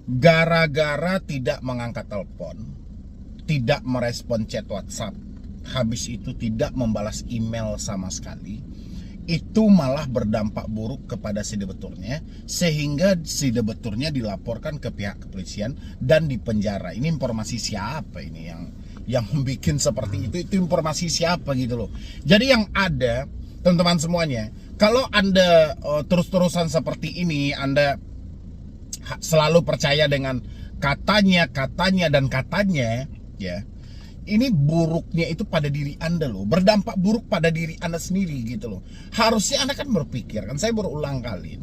Gara-gara tidak mengangkat telepon, tidak merespon chat WhatsApp, habis itu tidak membalas email sama sekali, itu malah berdampak buruk kepada si debeturnya, sehingga si debeturnya dilaporkan ke pihak kepolisian dan dipenjara. Ini informasi siapa ini yang bikin seperti itu informasi siapa gitu loh. Jadi yang ada, teman-teman semuanya, kalau Anda terus-terusan seperti ini, Anda selalu percaya dengan katanya ya, ini buruknya itu pada diri Anda loh, berdampak buruk pada diri Anda sendiri gitu loh. Harusnya Anda kan berpikir, kan saya berulang kali,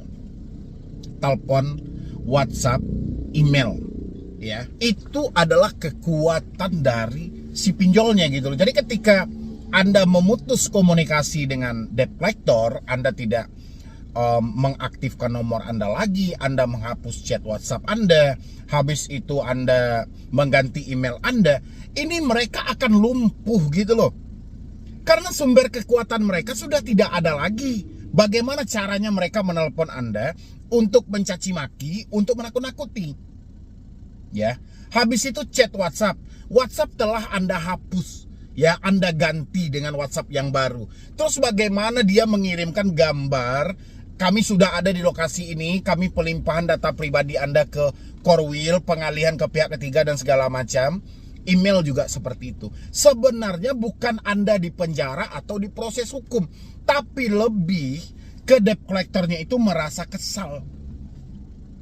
telepon, WhatsApp, email, ya, itu adalah kekuatan dari si pinjolnya gitu loh. Jadi ketika Anda memutus komunikasi dengan debt collector, Anda tidak mengaktifkan nomor Anda lagi, Anda menghapus chat WhatsApp Anda, habis itu Anda mengganti email Anda, ini mereka akan lumpuh gitu loh. Karena sumber kekuatan mereka sudah tidak ada lagi. Bagaimana caranya mereka menelpon Anda untuk mencaci maki, untuk menakut-nakuti? Ya, habis itu chat WhatsApp. WhatsApp telah Anda hapus. Ya, Anda ganti dengan WhatsApp yang baru. Terus bagaimana dia mengirimkan gambar, kami sudah ada di lokasi ini, kami pelimpahan data pribadi Anda ke Korwil, pengalihan ke pihak ketiga dan segala macam. Email juga seperti itu. Sebenarnya bukan Anda dipenjara atau diproses hukum, tapi lebih ke debt collectornya itu merasa kesal.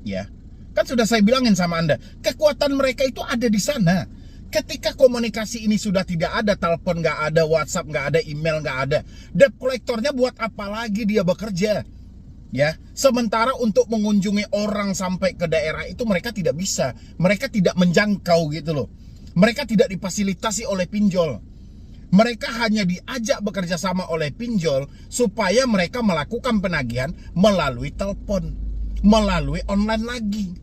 Ya, kan sudah saya bilangin sama Anda, kekuatan mereka itu ada di sana. Ketika komunikasi ini sudah tidak ada, telepon nggak ada, WhatsApp nggak ada, email nggak ada, debt collectornya buat apa lagi dia bekerja? Ya, sementara untuk mengunjungi orang sampai ke daerah itu mereka tidak bisa, mereka tidak menjangkau gitu loh. Mereka tidak difasilitasi oleh pinjol. Mereka hanya diajak bekerja sama oleh pinjol supaya mereka melakukan penagihan melalui telepon, melalui online lagi.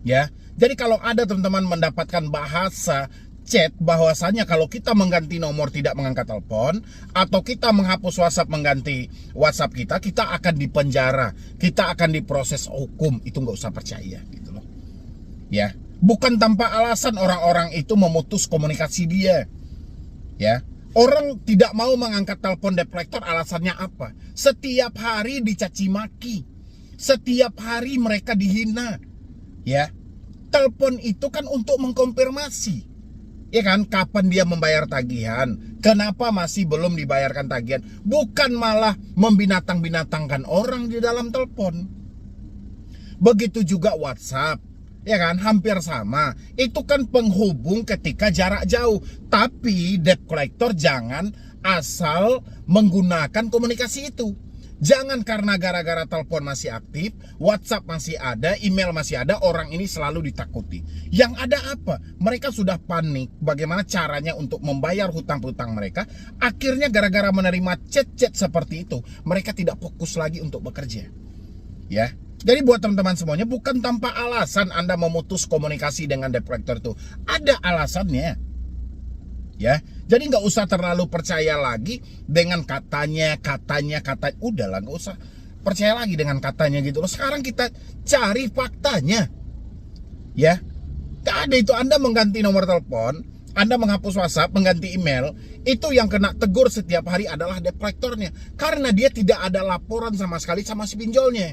Ya, jadi kalau ada teman-teman mendapatkan bahasa chat bahwasanya kalau kita mengganti nomor tidak mengangkat telepon, atau kita menghapus WhatsApp mengganti WhatsApp kita akan dipenjara, kita akan diproses hukum, itu nggak usah percaya gitu loh. Ya, bukan tanpa alasan orang-orang itu memutus komunikasi dia. Ya, orang tidak mau mengangkat telepon debt collector alasannya apa? Setiap hari dicaci maki, setiap hari mereka dihina. Ya, telepon itu kan untuk mengkonfirmasi, ya kan, kapan dia membayar tagihan, kenapa masih belum dibayarkan tagihan, bukan malah membinatang-binatangkan orang di dalam telepon. Begitu juga WhatsApp, ya kan, hampir sama. Itu kan penghubung ketika jarak jauh. Tapi debt collector jangan asal menggunakan komunikasi itu. Jangan karena gara-gara telepon masih aktif, WhatsApp masih ada, email masih ada, orang ini selalu ditakuti. Yang ada apa? Mereka sudah panik bagaimana caranya untuk membayar hutang-hutang mereka. Akhirnya gara-gara menerima chat-chat seperti itu, mereka tidak fokus lagi untuk bekerja. Ya, jadi buat teman-teman semuanya, bukan tanpa alasan Anda memutus komunikasi dengan debt collector itu. Ada alasannya. Ya, jadi nggak usah terlalu percaya lagi dengan katanya. Udahlah, nggak usah percaya lagi dengan katanya gitu loh. Sekarang kita cari faktanya. Ya, tak ada itu. Anda mengganti nomor telepon, Anda menghapus WhatsApp, mengganti email, itu yang kena tegur setiap hari adalah debt collectornya, karena dia tidak ada laporan sama sekali sama si pinjolnya.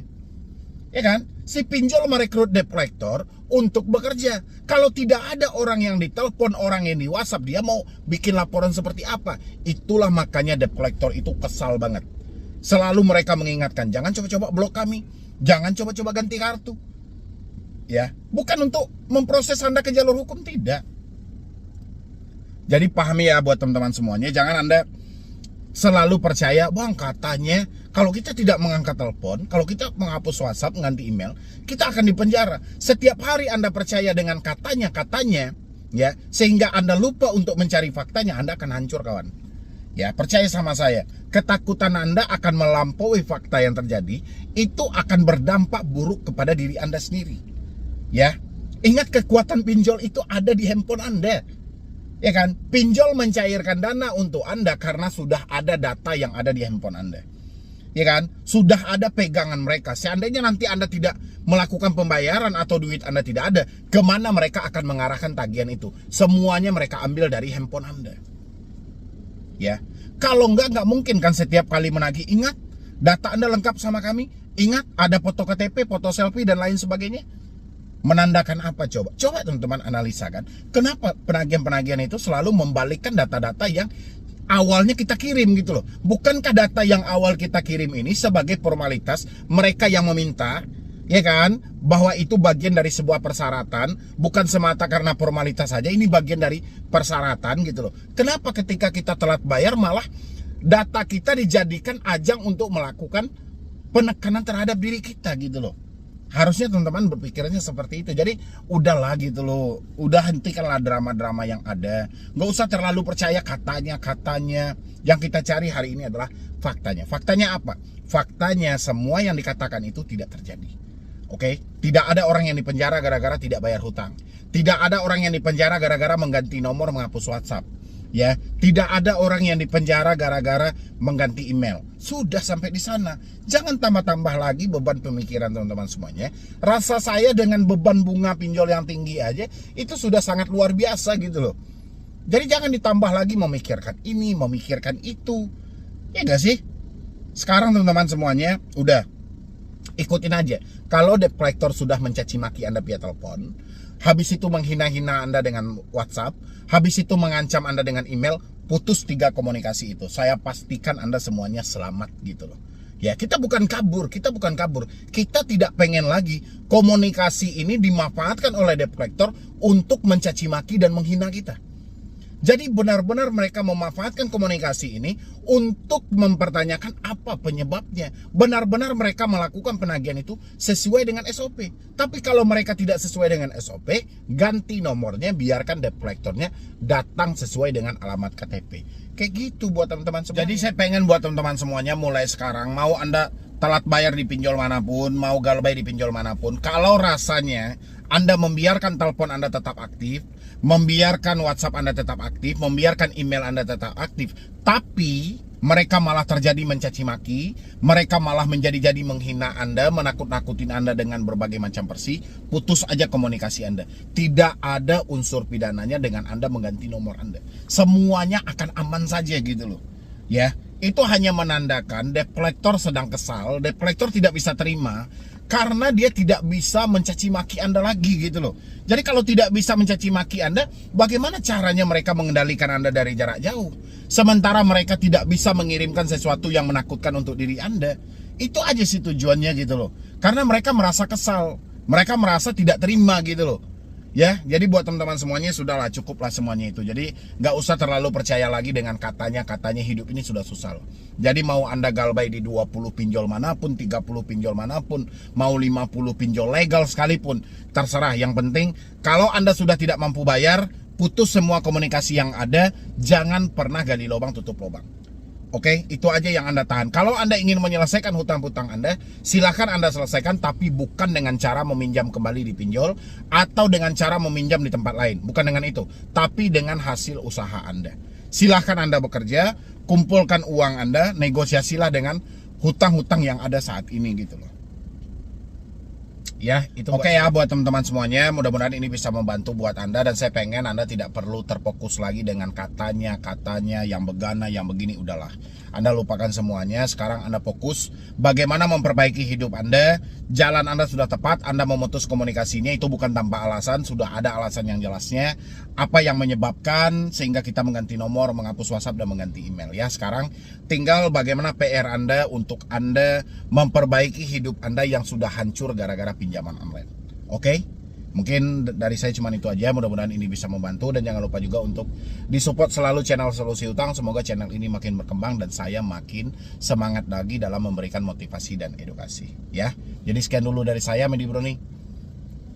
Ya kan? Si pinjol merekrut debt collector untuk bekerja. Kalau tidak ada orang yang ditelepon, orang yang di WhatsApp, dia mau bikin laporan seperti apa? Itulah makanya debt collector itu kesal banget. Selalu mereka mengingatkan, jangan coba-coba blok kami, jangan coba-coba ganti kartu. Ya, bukan untuk memproses Anda ke jalur hukum, tidak. Jadi pahami ya buat teman-teman semuanya, jangan Anda selalu percaya, bang, katanya kalau kita tidak mengangkat telepon, kalau kita menghapus WhatsApp, mengganti email, kita akan dipenjara. Setiap hari Anda percaya dengan katanya, ya, sehingga Anda lupa untuk mencari faktanya, Anda akan hancur, kawan. Ya, percaya sama saya, ketakutan Anda akan melampaui fakta yang terjadi, itu akan berdampak buruk kepada diri Anda sendiri. Ya, ingat, kekuatan pinjol itu ada di handphone Anda. Ya kan, pinjol mencairkan dana untuk Anda karena sudah ada data yang ada di handphone Anda. ya kan? Sudah ada pegangan mereka. Seandainya nanti Anda tidak melakukan pembayaran atau duit Anda tidak ada, kemana mereka akan mengarahkan tagihan itu? Semuanya mereka ambil dari handphone Anda. Ya, kalau nggak mungkin kan setiap kali menagih. Ingat, data Anda lengkap sama kami. Ingat, ada foto KTP, foto selfie dan lain sebagainya. Menandakan apa coba? Coba teman-teman analisa kan. Kenapa penagihan-penagihan itu selalu membalikkan data-data yang awalnya kita kirim gitu loh. Bukankah data yang awal kita kirim ini sebagai formalitas mereka yang meminta, ya kan, bahwa itu bagian dari sebuah persyaratan, bukan semata karena formalitas saja, ini bagian dari persyaratan gitu loh. Kenapa ketika kita telat bayar malah data kita dijadikan ajang untuk melakukan penekanan terhadap diri kita gitu loh. Harusnya teman-teman berpikirannya seperti itu. Jadi udahlah gitu loh, udah hentikanlah drama-drama yang ada. Nggak usah terlalu percaya katanya. Yang kita cari hari ini adalah faktanya. Faktanya apa? Faktanya semua yang dikatakan itu tidak terjadi. Oke? Tidak ada orang yang dipenjara gara-gara tidak bayar hutang. Tidak ada orang yang dipenjara gara-gara mengganti nomor, menghapus WhatsApp. Ya, tidak ada orang yang dipenjara gara-gara mengganti email. Sudah sampai di sana. Jangan tambah-tambah lagi beban pemikiran teman-teman semuanya. Rasa saya dengan beban bunga pinjol yang tinggi aja itu sudah sangat luar biasa gitu loh. Jadi jangan ditambah lagi memikirkan ini, memikirkan itu. Ya gak sih? Sekarang teman-teman semuanya udah ikutin aja. Kalau debt collector sudah mencaci maki Anda via telepon, habis itu menghina-hina Anda dengan WhatsApp, habis itu mengancam Anda dengan email, putus 3 komunikasi itu. Saya pastikan Anda semuanya selamat gitu loh. Ya, kita bukan kabur. Kita tidak pengen lagi komunikasi ini dimanfaatkan oleh debt collector untuk mencaci maki dan menghina kita. Jadi benar-benar mereka memanfaatkan komunikasi ini untuk mempertanyakan apa penyebabnya. Benar-benar mereka melakukan penagihan itu sesuai dengan SOP. Tapi kalau mereka tidak sesuai dengan SOP, ganti nomornya, biarkan debt collectornya datang sesuai dengan alamat KTP. Kayak gitu buat teman-teman semuanya. Jadi saya pengen buat teman-teman semuanya mulai sekarang, mau Anda telat bayar di pinjol manapun, mau galbay di pinjol manapun, kalau rasanya Anda membiarkan telepon Anda tetap aktif, membiarkan WhatsApp Anda tetap aktif, membiarkan email Anda tetap aktif, tapi mereka malah terjadi mencaci maki, mereka malah menjadi menghina Anda, menakut-nakutin Anda dengan berbagai macam versi, putus aja komunikasi Anda. Tidak ada unsur pidananya dengan Anda mengganti nomor Anda. Semuanya akan aman saja gitu loh. Ya, itu hanya menandakan debt collector sedang kesal, debt collector tidak bisa terima karena dia tidak bisa mencaci maki Anda lagi gitu loh. Jadi kalau tidak bisa mencaci maki Anda, bagaimana caranya mereka mengendalikan Anda dari jarak jauh? Sementara mereka tidak bisa mengirimkan sesuatu yang menakutkan untuk diri Anda. Itu aja sih tujuannya gitu loh. Karena mereka merasa kesal, mereka merasa tidak terima gitu loh. Ya, jadi buat teman-teman semuanya sudahlah, cukuplah semuanya itu. Jadi nggak usah terlalu percaya lagi dengan katanya hidup ini sudah susah loh. Jadi mau Anda galbay di 20 pinjol manapun, 30 pinjol manapun, mau 50 pinjol legal sekalipun, terserah. Yang penting kalau Anda sudah tidak mampu bayar, putus semua komunikasi yang ada, jangan pernah gali lubang tutup lubang. Oke, itu aja yang Anda tahan. Kalau Anda ingin menyelesaikan hutang-hutang Anda, silakan Anda selesaikan, tapi bukan dengan cara meminjam kembali di pinjol atau dengan cara meminjam di tempat lain. Bukan dengan itu, tapi dengan hasil usaha Anda. Silakan Anda bekerja, kumpulkan uang Anda, negosiasilah dengan hutang-hutang yang ada saat ini gitu loh. Ya, itu oke ya buat teman-teman semuanya. Mudah-mudahan ini bisa membantu buat Anda, dan saya pengen Anda tidak perlu terfokus lagi dengan katanya yang begana, yang begini. Udahlah, Anda lupakan semuanya. Sekarang Anda fokus bagaimana memperbaiki hidup Anda. Jalan Anda sudah tepat, Anda memutus komunikasinya itu bukan tanpa alasan, sudah ada alasan yang jelasnya. Apa yang menyebabkan sehingga kita mengganti nomor, menghapus WhatsApp dan mengganti email. Ya, sekarang tinggal bagaimana PR Anda untuk Anda memperbaiki hidup Anda yang sudah hancur gara-gara pinjaman online. Oke? Mungkin dari saya cuma itu aja. Mudah-mudahan ini bisa membantu, dan jangan lupa juga untuk disupport selalu channel Solusi Utang. Semoga channel ini makin berkembang dan saya makin semangat lagi dalam memberikan motivasi dan edukasi. Ya. Jadi sekian dulu dari saya, Medi Broni.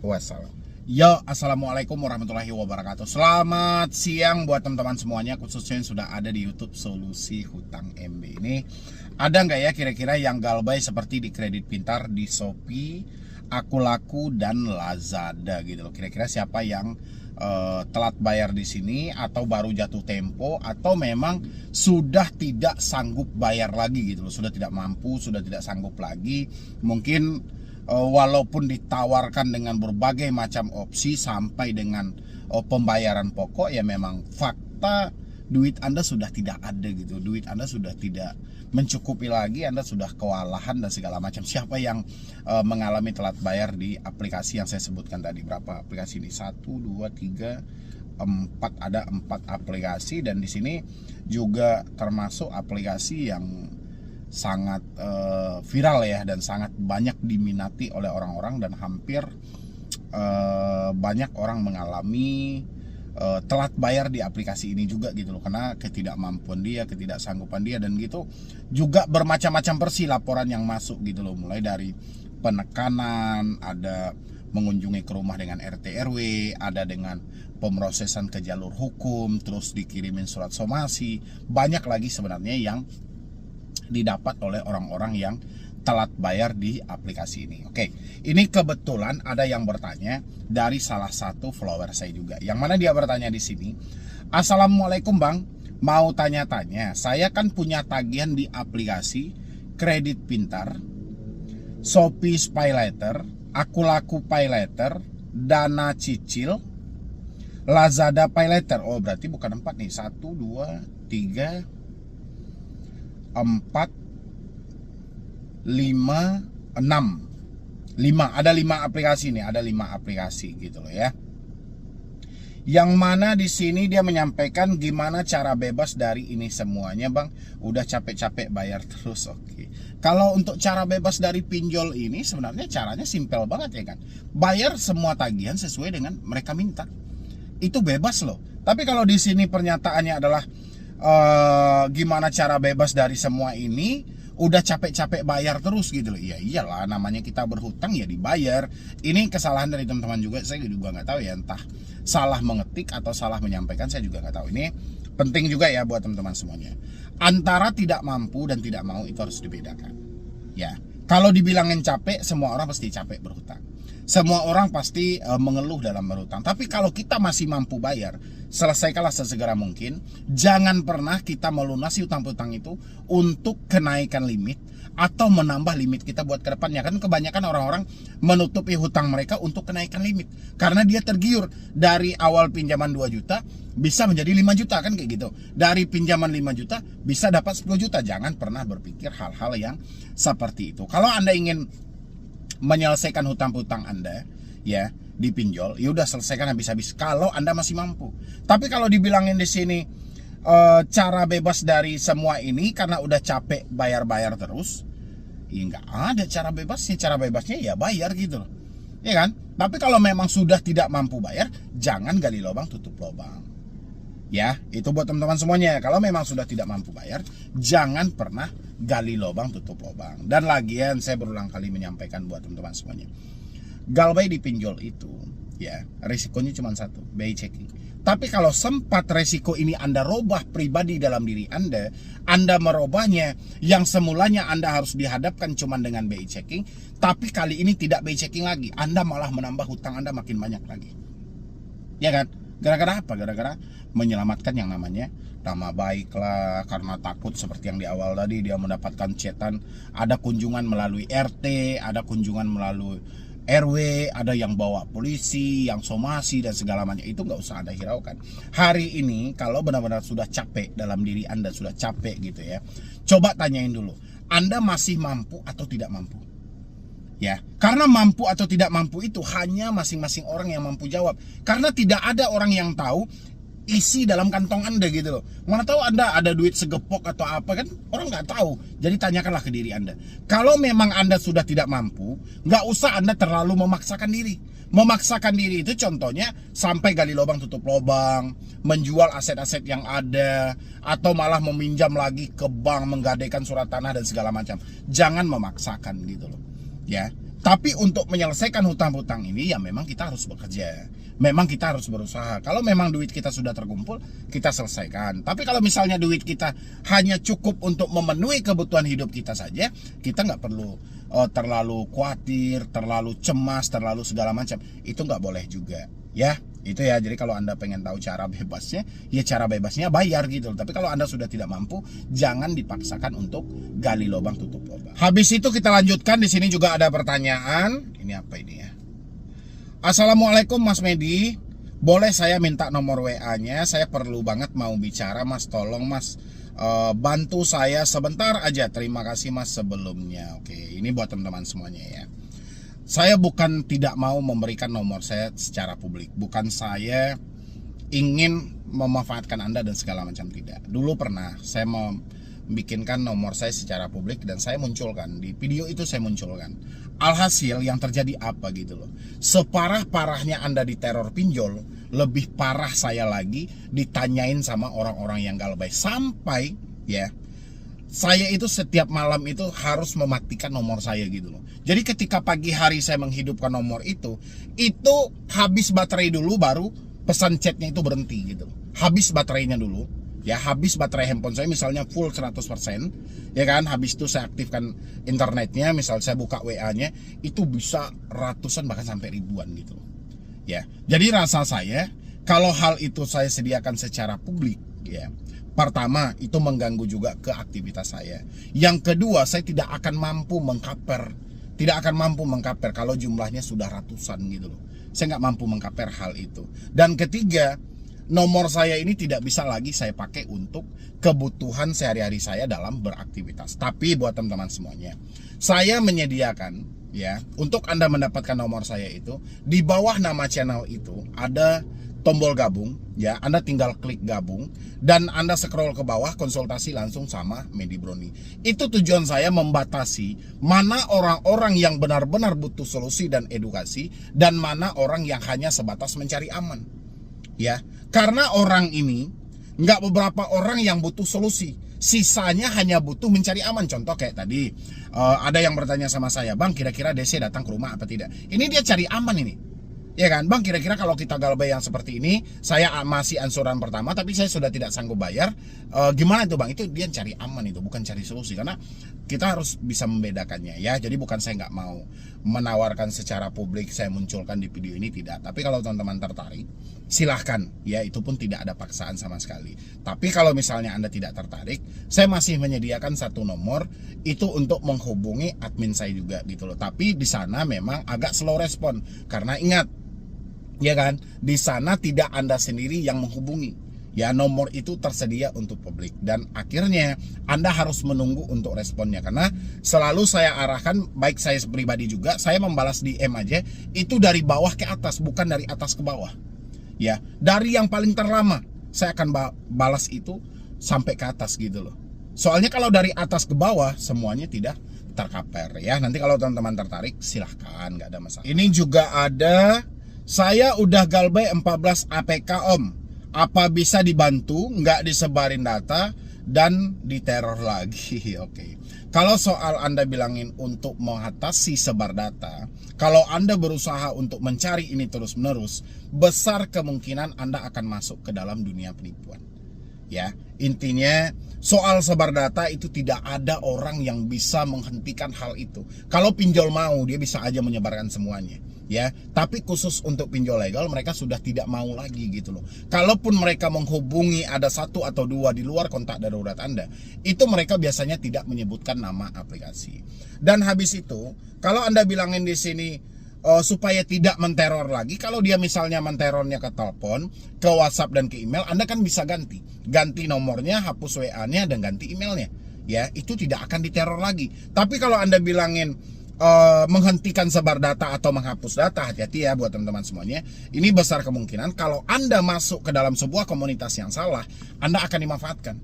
Wassalam. Yo, assalamualaikum warahmatullahi wabarakatuh. Selamat siang buat teman-teman semuanya, khususnya yang sudah ada di YouTube Solusi Hutang MB ini. Ada nggak ya kira-kira yang galbay seperti di Kredit Pintar, di Shopee, Akulaku dan Lazada gitu loh. Kira-kira siapa yang telat bayar di sini, atau baru jatuh tempo, atau memang sudah tidak sanggup bayar lagi gitu loh, sudah tidak mampu, sudah tidak sanggup lagi. Mungkin walaupun ditawarkan dengan berbagai macam opsi sampai dengan pembayaran pokok, ya memang fakta duit Anda sudah tidak ada gitu, duit Anda sudah tidak mencukupi lagi, Anda sudah kewalahan dan segala macam. Siapa yang mengalami telat bayar di aplikasi yang saya sebutkan tadi? Berapa aplikasi ini? 1, 2, 3, 4, ada 4 aplikasi, dan di sini juga termasuk aplikasi yang sangat viral ya, dan sangat banyak diminati oleh orang-orang, dan hampir banyak orang mengalami telat bayar di aplikasi ini juga gitu loh, karena ketidakmampuan dia, ketidaksanggupan dia, dan gitu juga bermacam-macam versi laporan yang masuk gitu loh, mulai dari penekanan, ada mengunjungi ke rumah dengan RT RW, ada dengan pemrosesan ke jalur hukum, terus dikirimin surat somasi, banyak lagi sebenarnya yang didapat oleh orang-orang yang telat bayar di aplikasi ini. Oke, ini kebetulan ada yang bertanya dari salah satu follower saya juga. Yang mana dia bertanya di sini, "Assalamualaikum Bang, mau tanya-tanya, saya kan punya tagihan di aplikasi Kredit Pintar, Shopee SpayLater, Akulaku PayLater, Dana Cicil, Lazada PayLater." Oh, berarti bukan 4 nih. 1, 2, 3, 4, 5, 6. 5, ada 5 aplikasi nih, ada 5 aplikasi gitu loh ya. Yang mana di sini dia menyampaikan gimana cara bebas dari ini semuanya Bang. Udah capek-capek bayar terus. Oke. Kalau untuk cara bebas dari pinjol ini sebenarnya caranya simpel banget ya kan. Bayar semua tagihan sesuai dengan mereka minta. Itu bebas loh. Tapi kalau di sini pernyataannya adalah gimana cara bebas dari semua ini, udah capek-capek bayar terus gitu loh. Ya iyalah, namanya kita berhutang ya dibayar. Ini kesalahan dari teman-teman juga, saya juga nggak tahu ya, entah salah mengetik atau salah menyampaikan, saya juga nggak tahu. Ini penting juga ya buat teman-teman semuanya. Antara tidak mampu dan tidak mau itu harus dibedakan. Ya, kalau dibilangin capek, semua orang pasti capek berhutang. Semua orang pasti mengeluh dalam berhutang. Tapi kalau kita masih mampu bayar, selesaikanlah sesegera mungkin. Jangan pernah kita melunasi hutang-hutang itu untuk kenaikan limit atau menambah limit kita buat ke depannya. Kan kebanyakan orang-orang menutupi hutang mereka untuk kenaikan limit, karena dia tergiur dari awal pinjaman 2 juta bisa menjadi 5 juta kan kayak gitu. Dari pinjaman 5 juta bisa dapat 10 juta. Jangan pernah berpikir hal-hal yang seperti itu. Kalau Anda ingin menyelesaikan hutang-hutang Anda ya di pinjol, ya udah selesaikan habis-habis kalau Anda masih mampu. Tapi kalau dibilangin di sini cara bebas dari semua ini karena udah capek bayar-bayar terus, ya nggak ada cara bebasnya. Cara bebasnya ya bayar gitu loh, ya kan? Tapi kalau memang sudah tidak mampu bayar, jangan gali lubang tutup lubang. Ya, itu buat teman-teman semuanya. Kalau memang sudah tidak mampu bayar, jangan pernah gali lubang tutup lubang. Dan lagian saya berulang kali menyampaikan buat teman-teman semuanya, galbay di pinjol itu ya risikonya cuma satu, BI checking. Tapi kalau sempat resiko ini Anda robah pribadi dalam diri Anda merubahnya, yang semulanya Anda harus dihadapkan cuma dengan BI checking, tapi kali ini tidak BI checking lagi, Anda malah menambah hutang Anda makin banyak lagi. Ya kan? Gara-gara apa? Gara-gara menyelamatkan yang namanya nama baik lah, karena takut seperti yang di awal tadi dia mendapatkan chatan, ada kunjungan melalui RT, ada kunjungan melalui RW, ada yang bawa polisi, yang somasi dan segala macam. Itu nggak usah Anda hiraukan. Hari ini kalau benar-benar sudah capek dalam diri Anda, sudah capek gitu ya, coba tanyain dulu, Anda masih mampu atau tidak mampu? Ya, karena mampu atau tidak mampu itu hanya masing-masing orang yang mampu jawab. Karena tidak ada orang yang tahu isi dalam kantong Anda gitu loh. Mana tahu Anda ada duit segepok atau apa kan? Orang nggak tahu. Jadi tanyakanlah ke diri Anda. Kalau memang Anda sudah tidak mampu, nggak usah Anda terlalu memaksakan diri. Memaksakan diri itu contohnya sampai gali lubang tutup lubang, menjual aset-aset yang ada, atau malah meminjam lagi ke bank, menggadaikan surat tanah dan segala macam. Jangan memaksakan gitu loh. Ya, tapi untuk menyelesaikan hutang-hutang ini ya memang kita harus bekerja, memang kita harus berusaha. Kalau memang duit kita sudah terkumpul, kita selesaikan. Tapi kalau misalnya duit kita hanya cukup untuk memenuhi kebutuhan hidup kita saja, kita nggak perlu terlalu khawatir, terlalu cemas, terlalu segala macam. Itu nggak boleh juga, ya. Itu ya, jadi kalau Anda pengen tahu cara bebasnya, ya cara bebasnya bayar gitu. Tapi kalau Anda sudah tidak mampu, jangan dipaksakan untuk gali lubang tutup lubang. Habis itu kita lanjutkan, di sini juga ada pertanyaan. Ini apa ini ya? Assalamualaikum Mas Medi, boleh saya minta nomor WA-nya? Saya perlu banget mau bicara Mas, tolong Mas, bantu saya sebentar aja. Terima kasih Mas sebelumnya. Oke, ini buat teman-teman semuanya ya. Saya bukan tidak mau memberikan nomor saya secara publik. Bukan saya ingin memanfaatkan Anda dan segala macam, tidak. Dulu pernah saya membikinkan nomor saya secara publik dan saya munculkan. Di video itu saya munculkan. Alhasil yang terjadi apa gitu loh. Separah-parahnya Anda diteror pinjol, lebih parah saya lagi ditanyain sama orang-orang yang galbay. Sampai ya, saya itu setiap malam itu harus mematikan nomor saya gitu loh. Jadi ketika pagi hari saya menghidupkan nomor itu habis baterai dulu baru pesan chatnya itu berhenti gitu. Habis baterainya dulu, ya habis baterai handphone saya misalnya full 100%, ya kan, habis itu saya aktifkan internetnya, misal saya buka WA-nya, itu bisa ratusan bahkan sampai ribuan gitu. Ya, jadi rasa saya kalau hal itu saya sediakan secara publik, ya, pertama itu mengganggu juga ke aktivitas saya. Yang kedua, saya tidak akan mampu mengkaper kalau jumlahnya sudah ratusan gitu loh. Saya nggak mampu mengkaper hal itu. Dan ketiga, nomor saya ini tidak bisa lagi saya pakai untuk kebutuhan sehari-hari saya dalam beraktivitas. Tapi buat teman-teman semuanya, saya menyediakan ya, untuk Anda mendapatkan nomor saya itu, di bawah nama channel itu ada tombol gabung ya. Anda tinggal klik gabung dan Anda scroll ke bawah, konsultasi langsung sama Medi Broni. Itu tujuan saya membatasi mana orang-orang yang benar-benar butuh solusi dan edukasi dan mana orang yang hanya sebatas mencari aman. Ya, karena orang ini nggak beberapa orang yang butuh solusi, sisanya hanya butuh mencari aman. Contoh kayak tadi ada yang bertanya sama saya, Bang, kira-kira DC datang ke rumah apa tidak? Ini dia cari aman ini. Ya kan, Bang, kira-kira kalau kita galbay yang seperti ini, saya masih ansuran pertama tapi saya sudah tidak sanggup bayar, gimana itu Bang? Itu dia cari aman, itu bukan cari solusi. Karena kita harus bisa membedakannya ya. Jadi bukan saya nggak mau menawarkan secara publik, saya munculkan di video ini, tidak. Tapi kalau teman-teman tertarik, silahkan ya, itu pun tidak ada paksaan sama sekali. Tapi kalau misalnya Anda tidak tertarik, saya masih menyediakan satu nomor itu untuk menghubungi admin saya juga gitu loh. Tapi di sana memang agak slow respon karena ingat, ya kan, di sana tidak Anda sendiri yang menghubungi. Ya, nomor itu tersedia untuk publik dan akhirnya Anda harus menunggu untuk responnya, karena selalu saya arahkan, baik saya pribadi juga, saya membalas DM aja itu dari bawah ke atas, bukan dari atas ke bawah. Ya, dari yang paling terlama saya akan balas itu sampai ke atas gitu loh. Soalnya kalau dari atas ke bawah semuanya tidak tercover ya. Nanti kalau teman-teman tertarik silahkan, nggak ada masalah. Ini juga ada, saya udah galbay 14 APK Om, apa bisa dibantu, nggak disebarin data dan diteror lagi. Oke. Kalau soal Anda bilangin untuk mengatasi sebar data, kalau Anda berusaha untuk mencari ini terus-menerus, besar kemungkinan Anda akan masuk ke dalam dunia penipuan. Ya, intinya soal sebar data itu tidak ada orang yang bisa menghentikan hal itu. Kalau pinjol mau, dia bisa aja menyebarkan semuanya. Ya, tapi khusus untuk pinjol legal mereka sudah tidak mau lagi gitu loh. Kalaupun mereka menghubungi ada satu atau dua di luar kontak darurat Anda, itu mereka biasanya tidak menyebutkan nama aplikasi. Dan habis itu, kalau Anda bilangin di sini supaya tidak menteror lagi, kalau dia misalnya menterornya ke telepon, ke WhatsApp dan ke email, Anda kan bisa ganti nomornya, hapus WA-nya dan ganti emailnya. Ya, itu tidak akan diteror lagi. Tapi kalau Anda bilangin menghentikan sebar data atau menghapus data, hati-hati ya buat teman-teman semuanya. Ini besar kemungkinan kalau Anda masuk ke dalam sebuah komunitas yang salah, Anda akan dimanfaatkan.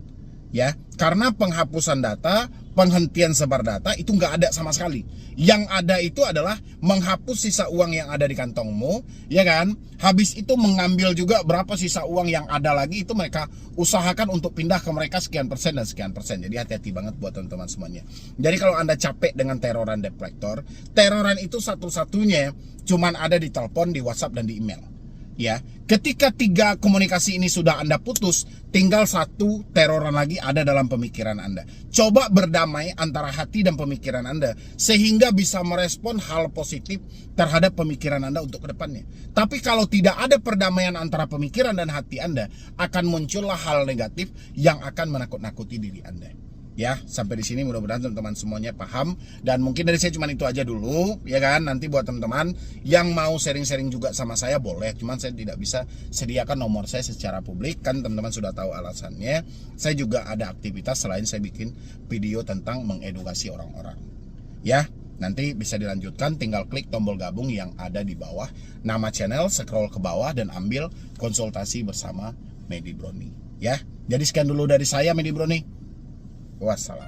Ya, karena penghapusan data, penghentian sebar data itu nggak ada sama sekali. Yang ada itu adalah menghapus sisa uang yang ada di kantongmu, ya kan? Habis itu mengambil juga berapa sisa uang yang ada lagi, itu mereka usahakan untuk pindah ke mereka sekian persen dan sekian persen. Jadi hati-hati banget buat teman-teman semuanya. Jadi kalau Anda capek dengan teroran debt collector, teroran itu satu-satunya cuman ada di telepon, di WhatsApp dan di email. Ya, ketika 3 komunikasi ini sudah Anda putus, tinggal 1 teroran lagi ada dalam pemikiran Anda. Coba berdamai antara hati dan pemikiran Anda, sehingga bisa merespon hal positif terhadap pemikiran Anda untuk kedepannya. Tapi kalau tidak ada perdamaian antara pemikiran dan hati Anda, akan muncullah hal negatif yang akan menakut-nakuti diri Anda. Ya, sampai di sini mudah-mudahan teman-teman semuanya paham. Dan mungkin dari saya cuma itu aja dulu, ya kan. Nanti buat teman-teman yang mau sharing-sharing juga sama saya boleh. Cuman saya tidak bisa sediakan nomor saya secara publik, kan teman-teman sudah tahu alasannya. Saya juga ada aktivitas selain saya bikin video tentang mengedukasi orang-orang. Ya, nanti bisa dilanjutkan, tinggal klik tombol gabung yang ada di bawah nama channel, scroll ke bawah dan ambil konsultasi bersama Medi Brony. Ya, jadi sekian dulu dari saya, Medi Brony. Wassalam.